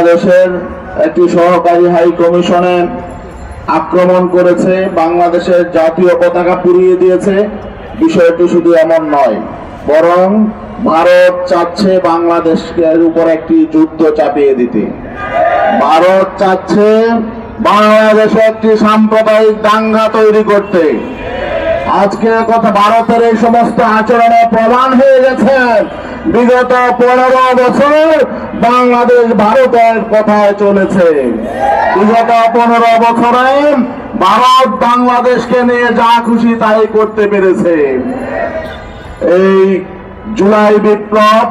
বাংলাদেশের একটি সহকারী হাই কমিশনে আক্রমণ করেছে, বাংলাদেশের জাতীয় পতাকা পুড়িয়ে দিয়েছে। বিষয়টি শুধু এমন নয়, বরং ভারত চাচ্ছে বাংলাদেশের উপর একটি যুদ্ধ চাপিয়ে দিতে। ভারত চাচ্ছে বাংলাদেশে একটি সাম্প্রদায়িক দাঙ্গা তৈরি করতে। আজকে কথা ভারতের এই সমস্ত আচরণে প্রমাণ হয়ে গেছে বিগত 15 বছর বাংলাদেশ ভারতের কথায় চলেছে। বিগত 15 বছরে ভারত বাংলাদেশকে নিয়ে যা খুশি তাই করতে পেরেছে। এই জুলাই বিপ্লব,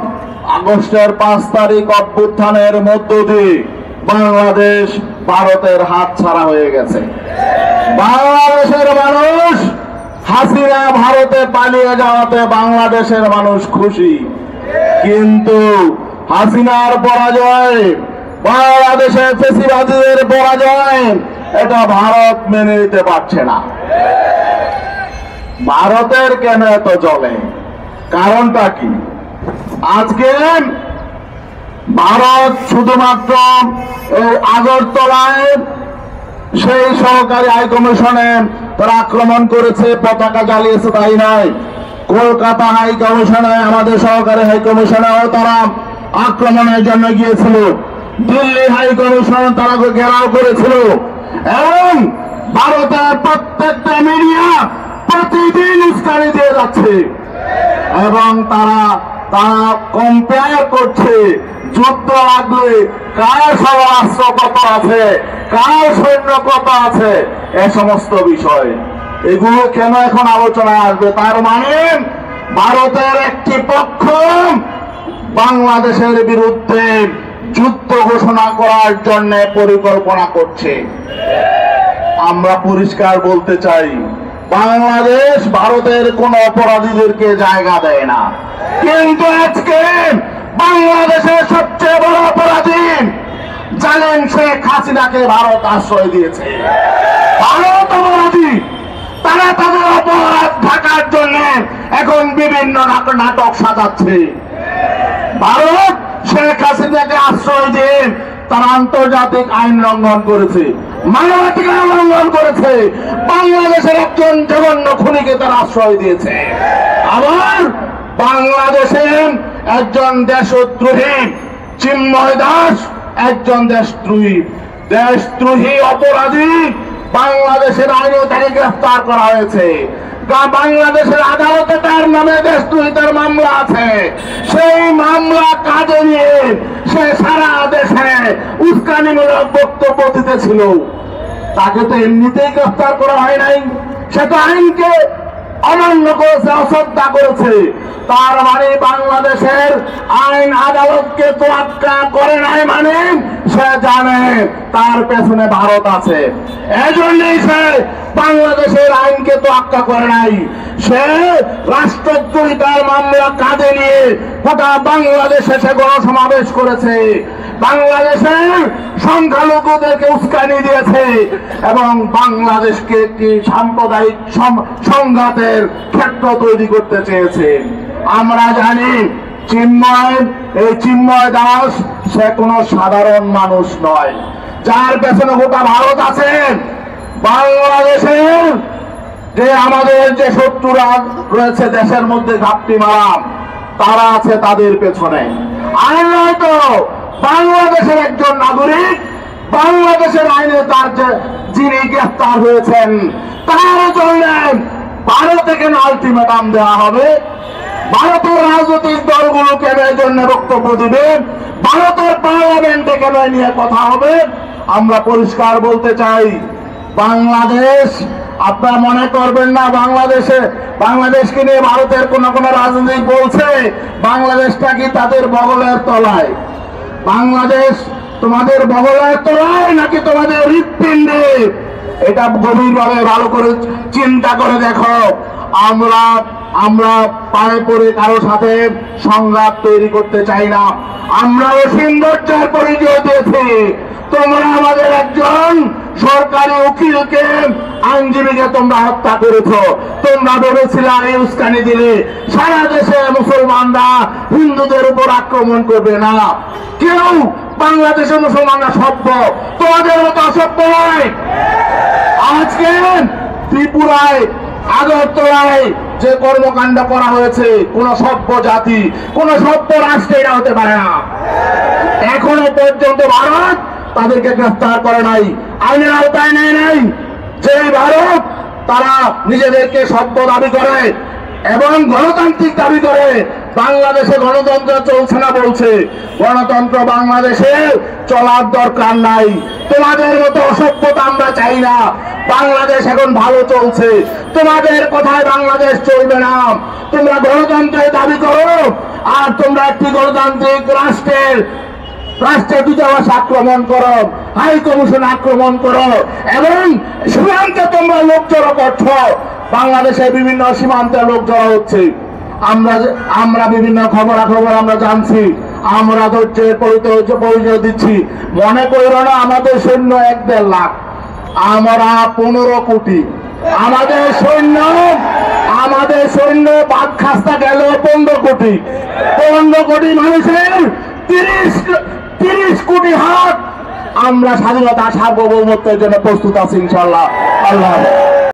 আগস্টের 5 তারিখ অভ্যুত্থানের মধ্য দিয়ে বাংলাদেশ ভারতের হাত ছাড়া হয়ে গেছে। বাংলাদেশের মানুষ হাসিনা ভারতে পালিয়ে যাওয়াতে বাংলাদেশের মানুষ খুশি, কিন্তু হাসিনার পরাজয়, বাংলাদেশের ফ্যাসিবাদীদের পরাজয়, এটা ভারত মেনে নিতে পারছে না। ভারতের কেন এত জ্বলে? কারণটা কি? আজকে ভারত শুধুমাত্র এই আগরতলায় সেই সহকারী হাই কমিশনে তারা আক্রমণ করেছে, পতাকা জ্বালিয়েছে, তাই নয়। কলকাতা হাই কমিশনে, আমাদের সহকারী হাই কমিশনেও তারা আক্রমণের জন্য গিয়েছিল। দিল্লি হাই কমিশন তারা ঘেরাও করেছিল, এবং ভারতের প্রত্যেকটা মিডিয়া প্রতিদিন উস্কানি দিয়ে যাচ্ছে, এবং তারা কম্পেয়ার করছে যুদ্ধ লাগলে কার সমরাস্ত্র কত আছে, কার সৈন্য কত আছে, এ সমস্ত বিষয়। এগুলো কেন এখন আলোচনায় আসবে? তার মানে ভারতের একটি পক্ষ বাংলাদেশের বিরুদ্ধে যুদ্ধ ঘোষণা করার জন্য পরিকল্পনা করছে। আমরা পরিষ্কার বলতে চাই, বাংলাদেশ ভারতের কোন অপরাধীদেরকে জায়গা দেয় না, কিন্তু আজকে বাংলাদেশের সবচেয়ে বড় অপরাধী জানেন, শেখ হাসিনাকে ভারত আশ্রয় দিয়েছে। ভারত অপরাধী, তারা তাদের অপরাধ ঢাকার জন্য এখন বিভিন্ন নাটক সাজাচ্ছে। ভারত শেখ হাসিনাকে আশ্রয় দিয়ে তারা আন্তর্জাতিক আইন লঙ্ঘন করেছে, মানবাধিকার লঙ্ঘন করেছে, বাংলাদেশের একজন জঘন্য খুনিকে তারা আশ্রয় দিয়েছে। আবার বাংলাদেশের একজন দেশদ্রোহী চিন্ময় দাস একজন দেশদ্রোহী অপরাধী বাংলাদেশের আইনে তাকে গ্রেফতার করা হয়েছে। বাংলাদেশের আদালতে তার নামে দেশদ্রোহিতার মামলা আছে। সেই মামলা কাজে নিয়ে সে সারা দেশে উস্কানিমূলক বক্তব্য দিতেছিল। তাকে তো এমনিতেই গ্রেফতার করা হয় নাই, সে তো আইনকে অমান্য করেছে, অশ্রদ্ধা করেছে। তার মানে বাংলাদেশের আইন আদালতকে তোয়াক্কা করে নাই, মানে সে জানে তার পেছনে ভারত আছে, এজন্যই সে বাংলাদেশের আইনকে তোয়াক্কা করে নাই। সে রাষ্ট্রদ্রোহিতার মামলা কাঁধে নিয়ে গোটা বাংলাদেশে সে গণসমাবেশ করেছে, বাংলাদেশের সংখ্যালঘুদেরকে উস্কানি দিয়েছে, এবং বাংলাদেশকে একটি সাম্প্রদায়িক সংঘাতের ক্ষেত্র তৈরি করতে চেয়েছে। আমরা জানি চিন্ময় দাস সে কোনো সাধারণ মানুষ নয়, যার পেছনে গোটা ভারত আছে। বাংলাদেশের যে আমাদের যে শত্রুরা রয়েছে দেশের মধ্যে ঘাপটি মারা, তারা আছে তাদের পেছনে। আর নয়তো বাংলাদেশের একজন নাগরিক, বাংলাদেশের আইনে তার যিনি গ্রেফতার হয়েছেন, তার জন্য ভারতে কেন আলটিমেটাম দেওয়া হবে? ভারতের রাজনৈতিক দলগুলো কেন এই জন্য বক্তব্য দিবে? ভারতের পার্লামেন্টে কেন নিয়ে কথা হবে? আমরা পরিষ্কার বলতে চাই, বাংলাদেশ, আপনারা মনে করবেন না বাংলাদেশকে নিয়ে ভারতের কোন রাজনীতি বলছে, বাংলাদেশটা কি তাদের বগলের তলায়? বাংলাদেশ তোমাদের বগলের তলায় নাকি তোমাদের হৃৎপিণ্ডে? এটা গভীরভাবে ভালো করে চিন্তা করে দেখো। আমরা পায়ে পড়ে কারো সাথে সংঘাত তৈরি করতে চাই না। আমরাও সৌন্দর্যের পরিচয় দিয়েছি। তোমরা আমাদের একজন সরকারি উকিলকে, আইনজীবীকে তোমরা হত্যা করেছ। তোমরা ভেবেছিলে এই উস্কানি দিলে সারা দেশে মুসলমানরা হিন্দুদের উপর আক্রমণ করবে না। কেউ বাংলাদেশের মুসলমানরা সভ্য, তোমাদের মতো অসভ্য নয়। আজকে ত্রিপুরায় আগরতলায় যে কর্মকাণ্ড করা হয়েছে, কোন সভ্য জাতি, কোন সভ্য রাষ্ট্রে এটা হতে পারে না। এখনো পর্যন্ত ভারত তাদেরকে গ্রেফতার করে নাই, আইনের আওতায় নেয় নাই। যে ভারত তারা নিজেদেরকে সভ্য দাবি করে এবং গণতান্ত্রিক দাবি করে, বাংলাদেশে গণতন্ত্র চলছে না বলছে, গণতন্ত্র বাংলাদেশে চলার দরকার নাই। তোমাদের মতো অসভ্যতা আমরা চাই না। বাংলাদেশ এখন ভালো চলছে, তোমাদের কথায় বাংলাদেশ চলবে না। তোমরা গণতন্ত্রের দাবি করো আর তোমরা একটি গণতান্ত্রিক রাষ্ট্রের দূতাবাস আক্রমণ করো, হাই কমিশন আক্রমণ করো এবং সীমান্তে তোমরা লোক জড়ো করছো। বাংলাদেশের বিভিন্ন সীমান্তে লোক জড়ো হচ্ছে, আমরা বিভিন্ন খবরাখবর আমরা জানছি, আমরা ধৈর্যের পরিচয় দিচ্ছি। মনে করো না আমাদের সৈন্য 1-1.5 লাখ, আমরা 15 কোটি। আমাদের সৈন্য বাদ খাস্তা গেল 15 কোটি। 15 কোটি মানুষের 30 কোটি হাত। আমরা স্বাধীনতা সার্বভৌমত্বের জন্য প্রস্তুত আছি ইনশাআল্লাহ। আল্লাহ।